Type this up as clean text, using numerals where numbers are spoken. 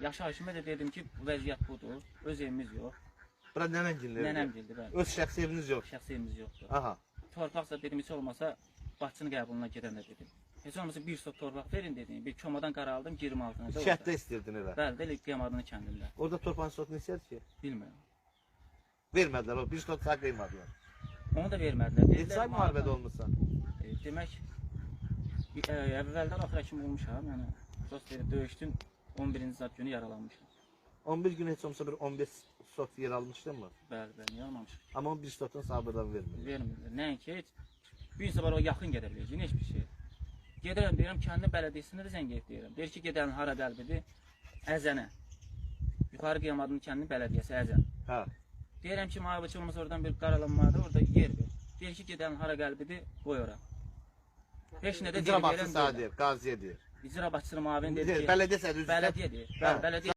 Yaşayışıma da dedim ki, bu vəziyyət budur, öz evimiz yox. Bura nənəngildir. Nənəmgildir, bəli. Öz şəxsi eviniz yox. Şəxsi evimiz yoxdur. Aha. Torpaqsa dedim, heç olmasa Bakının qəbuluna gedəndə dedim. Heç olmasa bir sot torpaq verin dedim. Bir komadan qara aldım 26-nı. Şəhətdə istəyirdin elə. Bəli, elə Qiyamadının kəndində. Orada torpağın sotunu istəyir ki? Bilmirəm. Vermədilər, o bir sot sağ qıymadılar. Onu da vermədilər. Neçə ay müharibədə olmuşsan? Demək, əvvəldən axıra kimi olmuşam. Yəni, dost verib döyüşdüm, 11-ci zat günü yaralanmışam. 11 gün heç olmasa bir 15 sot yer almışdın mı? Bəli, bəli, yaralamışam. Amma 11 sotun sabırdan vermir. Vermirlər. Nəinki heç. Bir insan var, o yaxın gedə biləcək, heç bir şey. Gedirəm, deyirəm, kəndin bələdiyyəsində də zəng et deyirəm. Deyir ki, gedənin hara qəlbidir? Əzənə. Yuxarı Qiyamadının kəndinin bələdiyyəsi Əzən. Hə. Deyirəm ki, müharibə olmasa oradan bir qaralanmadır, orada yer ver. Deyir ki, gedənin hara qəlbidir? Qoy ora. Heç nə də İcra başçısı deyir, qaziyə deyir. İcra başçısının müavini dedi ki, Bələdiyyə sədr üzrə. bələdiyyə deyir. Bələdiyyə